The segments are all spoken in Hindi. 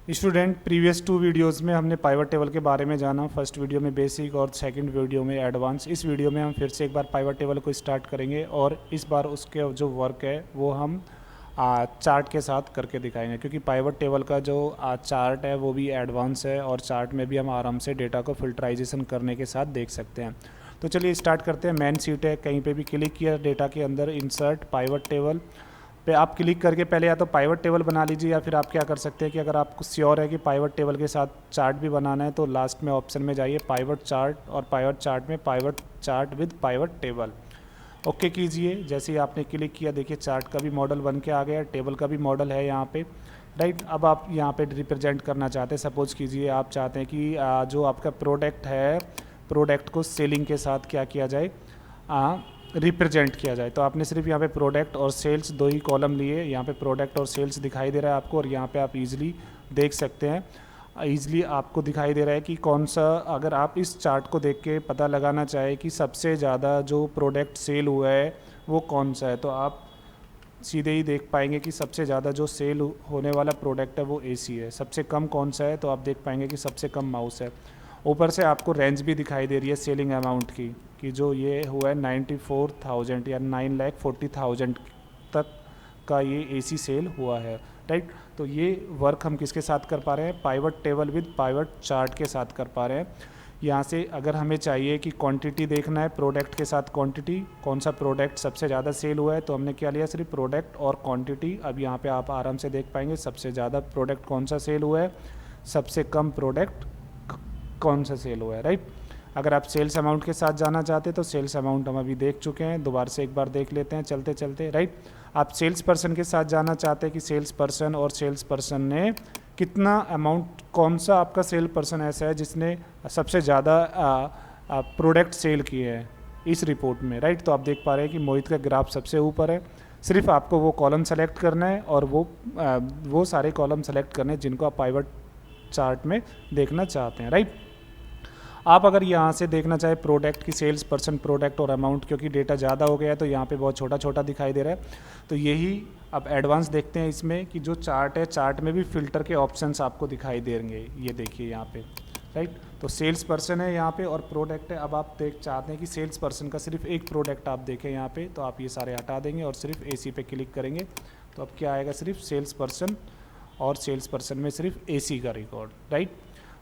स्टूडेंट, प्रीवियस 2 वीडियोस में हमने पाइवट टेबल के बारे में जाना। फर्स्ट वीडियो में बेसिक और सेकंड वीडियो में एडवांस। इस वीडियो में हम फिर से एक बार पाइवट टेबल को स्टार्ट करेंगे और इस बार उसके जो वर्क है वो हम चार्ट के साथ करके दिखाएंगे, क्योंकि पाइवट टेबल का जो चार्ट है वो भी एडवांस है और चार्ट में भी हम आराम से डेटा को फिल्टराइजेशन करने के साथ देख सकते हैं। तो चलिए स्टार्ट करते हैं। मेन सीट है, कहीं पे भी क्लिक किया डेटा के अंदर, इंसर्ट पाइवट टेबल पे आप क्लिक करके पहले या तो पाइवट टेबल बना लीजिए, या फिर आप क्या कर सकते हैं कि अगर आपको श्योर है कि पाइवट टेबल के साथ चार्ट भी बनाना है तो लास्ट में ऑप्शन में जाइए पाइवट चार्ट, और पाइवट चार्ट में pivot chart with pivot table okay कीजिए। जैसे ही आपने क्लिक किया देखिए चार्ट का भी मॉडल बन के आ गया, टेबल का भी मॉडल है यहाँ पे, राइट। अब आप यहाँ पे रिप्रेजेंट करना चाहते हैं, सपोज कीजिए आप चाहते हैं कि जो आपका प्रोडक्ट है, प्रोडक्ट को सेलिंग के साथ क्या किया जाए, रिप्रेजेंट किया जाए। तो आपने सिर्फ यहाँ पे प्रोडक्ट और सेल्स दो ही कॉलम लिए, यहाँ पे प्रोडक्ट और सेल्स दिखाई दे रहा है आपको, और यहाँ पे आप इजीली देख सकते हैं, ईज़िली आपको दिखाई दे रहा है कि कौन सा, अगर आप इस चार्ट को देख के पता लगाना चाहे कि सबसे ज़्यादा जो प्रोडक्ट सेल हुआ है वो कौन सा है, तो आप सीधे ही देख पाएंगे कि सबसे ज़्यादा जो सेल होने वाला प्रोडक्ट है वो एसी है। सबसे कम कौन सा है, तो आप देख पाएंगे कि सबसे कम माउस है। ऊपर से आपको रेंज भी दिखाई दे रही है सेलिंग अमाउंट की, कि जो ये हुआ है 94,000 या 9,40,000 तक का ये एसी सेल हुआ है, राइट। तो ये वर्क हम किसके साथ कर पा रहे हैं, pivot table with pivot chart के साथ कर पा रहे हैं। यहाँ से अगर हमें चाहिए कि क्वांटिटी देखना है, प्रोडक्ट के साथ क्वांटिटी, कौन सा प्रोडक्ट सबसे ज़्यादा सेल हुआ है, तो हमने क्या लिया, सिर्फ प्रोडक्ट और क्वांटिटी। अब यहाँ पे आप आराम से देख पाएंगे सबसे ज़्यादा प्रोडक्ट कौन सा सेल हुआ है, सबसे कम प्रोडक्ट कौन सा सेल हुआ है, राइट। अगर आप सेल्स अमाउंट के साथ जाना चाहते हैं तो सेल्स अमाउंट हम अभी देख चुके हैं, दोबारा से एक बार देख लेते हैं चलते चलते, राइट। आप सेल्स पर्सन के साथ जाना चाहते हैं कि सेल्स पर्सन और सेल्स पर्सन ने कितना अमाउंट, कौन सा आपका सेल पर्सन ऐसा है जिसने सबसे ज़्यादा प्रोडक्ट सेल किए हैं इस रिपोर्ट में, राइट। तो आप देख पा रहे हैं कि मोहित का ग्राफ सबसे ऊपर है। सिर्फ आपको वो कॉलम सेलेक्ट करना है और वो सारे कॉलम सेलेक्ट करने हैं जिनको आप पाइवट चार्ट में देखना चाहते हैं, राइट। आप अगर यहाँ से देखना चाहे प्रोडक्ट की सेल्स पर्सन, प्रोडक्ट और अमाउंट, क्योंकि डेटा ज़्यादा हो गया है तो यहाँ पे बहुत छोटा छोटा दिखाई दे रहा है, तो यही अब एडवांस देखते हैं इसमें कि जो चार्ट है, चार्ट में भी फिल्टर के ऑप्शंस आपको दिखाई देंगे, ये देखिए यहाँ पे, राइट। तो सेल्स पर्सन है यहाँ पे और प्रोडक्ट है। अब आप देख चाहते हैं कि सेल्स पर्सन का सिर्फ एक प्रोडक्ट आप देखें यहाँ पे, तो आप ये सारे हटा देंगे और सिर्फ एसी पे क्लिक करेंगे, तो अब क्या आएगा, सिर्फ सेल्स पर्सन, और सेल्स पर्सन में सिर्फ एसी का रिकॉर्ड, राइट।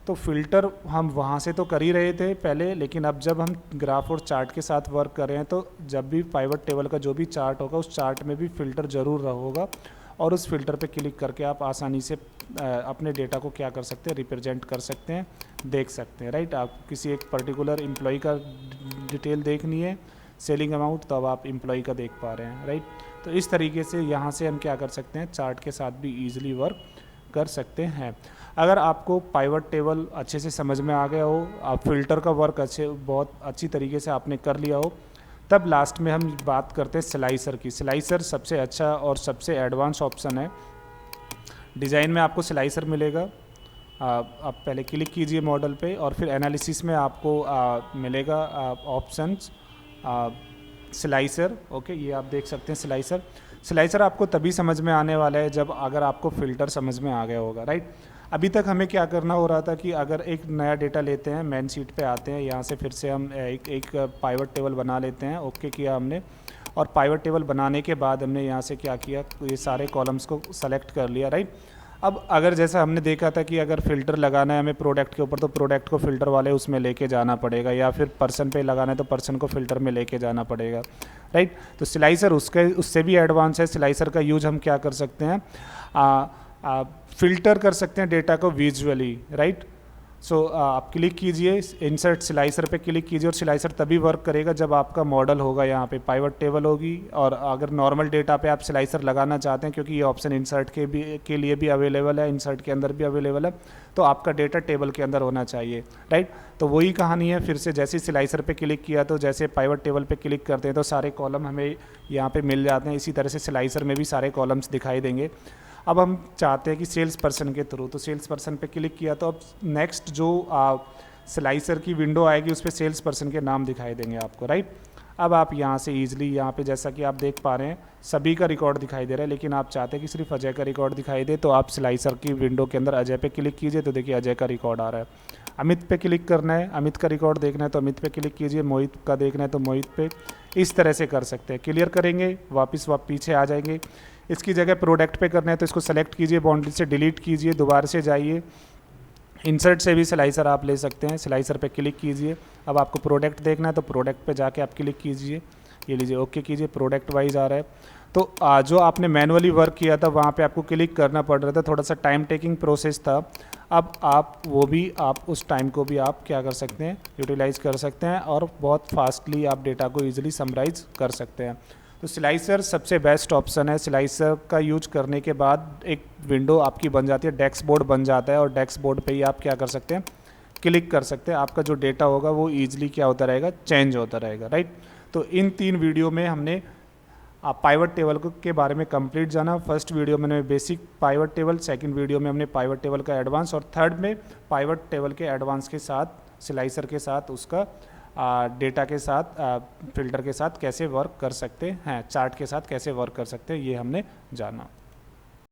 तो फिल्टर हम वहाँ से तो कर ही रहे थे पहले, लेकिन अब जब हम ग्राफ और चार्ट के साथ वर्क कर रहे हैं तो जब भी पाइवट टेबल का जो भी चार्ट होगा उस चार्ट में भी फ़िल्टर ज़रूर होगा, और उस फिल्टर पे क्लिक करके आप आसानी से अपने डेटा को क्या कर सकते हैं, रिप्रेजेंट कर सकते हैं, देख सकते हैं, राइट। आप किसी एक पर्टिकुलर एम्प्लॉय का डिटेल देखनी है, सेलिंग अमाउंट, तो अब आप एम्प्लॉय का देख पा रहे हैं, राइट। तो इस तरीके से यहाँ से हम क्या कर सकते हैं, चार्ट के साथ भी ईजिली वर्क कर सकते हैं। अगर आपको पाइवट टेबल अच्छे से समझ में आ गया हो, आप फिल्टर का वर्क बहुत अच्छी तरीके से आपने कर लिया हो, तब लास्ट में हम बात करते हैं स्लाइसर की। स्लाइसर सबसे अच्छा और सबसे एडवांस ऑप्शन है। डिज़ाइन में आपको स्लाइसर मिलेगा, आप पहले क्लिक कीजिए मॉडल पे और फिर एनालिसिस में आपको मिलेगा ऑप्शंस स्लाइसर, ओके। ये आप देख सकते हैं स्लाइसर। स्लाइसर आपको तभी समझ में आने वाला है जब अगर आपको फ़िल्टर समझ में आ गया होगा, राइट। अभी तक हमें क्या करना हो रहा था कि अगर एक नया डेटा लेते हैं, मेन शीट पे आते हैं, यहाँ से फिर से हम एक पाइवट टेबल बना लेते हैं, ओके किया हमने। और पाइवट टेबल बनाने के बाद हमने यहाँ से क्या किया, ये सारे कॉलम्स को सेलेक्ट कर लिया, राइट। अब अगर जैसा हमने देखा था कि अगर फ़िल्टर लगाना है हमें प्रोडक्ट के ऊपर, तो प्रोडक्ट को फ़िल्टर वाले उसमें लेके जाना पड़ेगा, या फिर पर्सन पे लगाना है तो पर्सन को फ़िल्टर में लेके जाना पड़ेगा, राइट। तो स्लाइसर उससे भी एडवांस है। स्लाइसर का यूज हम क्या कर सकते हैं, फ़िल्टर कर सकते हैं डेटा को विजुअली, राइट। सो आप क्लिक कीजिए, इंसर्ट स्लाइसर पे क्लिक कीजिए, और स्लाइसर तभी वर्क करेगा जब आपका मॉडल होगा, यहाँ पे पाइवट टेबल होगी। और अगर नॉर्मल डेटा पे आप स्लाइसर लगाना चाहते हैं, क्योंकि ये ऑप्शन इंसर्ट के लिए भी अवेलेबल है, इंसर्ट के अंदर भी अवेलेबल है, तो आपका डेटा टेबल के अंदर होना चाहिए, राइट। तो वही कहानी है, फिर से जैसे स्लाइसर पे क्लिक किया तो जैसे पाइवट टेबल पे क्लिक करते हैं तो सारे कॉलम हमें यहाँ पे मिल जाते हैं, इसी तरह से स्लाइसर में भी सारे कॉलम्स दिखाई देंगे। अब हम चाहते हैं कि सेल्स पर्सन के थ्रू, तो सेल्स पर्सन पे क्लिक किया तो अब नेक्स्ट जो स्लाइसर की विंडो आएगी उस पर सेल्स पर्सन के नाम दिखाई देंगे आपको, राइट। अब आप यहाँ से ईजिली यहाँ पे जैसा कि आप देख पा रहे हैं सभी का रिकॉर्ड दिखाई दे रहा है, लेकिन आप चाहते हैं कि सिर्फ अजय का रिकॉर्ड दिखाई दे, तो आप स्लाइसर की विंडो के अंदर अजय पे क्लिक कीजिए तो देखिए अजय का रिकॉर्ड आ रहा है। अमित पे क्लिक करना है, अमित का रिकॉर्ड देखना है तो अमित पे क्लिक कीजिए, मोहित का देखना है तो मोहित पे। इस तरह से कर सकते हैं। क्लियर करेंगे, वापस पीछे आ जाएंगे। इसकी जगह प्रोडक्ट पे करना है तो इसको सेलेक्ट कीजिए, बाउंड्री से डिलीट कीजिए, दोबारा से जाइए, इंसर्ट से भी स्लाइसर आप ले सकते हैं, स्लाइसर पे क्लिक कीजिए। अब आपको प्रोडक्ट देखना है तो प्रोडक्ट पे जाके आप क्लिक कीजिए, ये लीजिए ओके कीजिए, प्रोडक्ट वाइज आ रहा है। तो जो आपने मैनुअली वर्क किया था वहाँ पे आपको क्लिक करना पड़ रहा था, थोड़ा सा टाइम टेकिंग प्रोसेस था। अब आप वो भी आप उस टाइम को भी आप क्या कर सकते हैं, यूटिलाइज़ कर सकते हैं और बहुत फास्टली आप डेटा को ईजिली समराइज कर सकते हैं। तो स्लाइसर सबसे बेस्ट ऑप्शन है। स्लाइसर का यूज करने के बाद एक विंडो आपकी बन जाती है, डेस्क बोर्ड बन जाता है और डेस्क बोर्ड पे ही आप क्या कर सकते हैं, क्लिक कर सकते हैं। आपका जो डेटा होगा वो ईजिली क्या होता रहेगा, चेंज होता रहेगा, राइट। तो इन 3 वीडियो में हमने पाइवट टेबल के बारे में कंप्लीट जाना। फर्स्ट वीडियो में हमने basic pivot table, second video में हमने पाइवट टेबल का एडवांस और थर्ड में पाइवट टेबल के एडवांस के साथ स्लाइसर के साथ उसका डेटा के साथ फिल्टर के साथ कैसे वर्क कर सकते हैं, चार्ट के साथ कैसे वर्क कर सकते हैं, ये हमने जाना।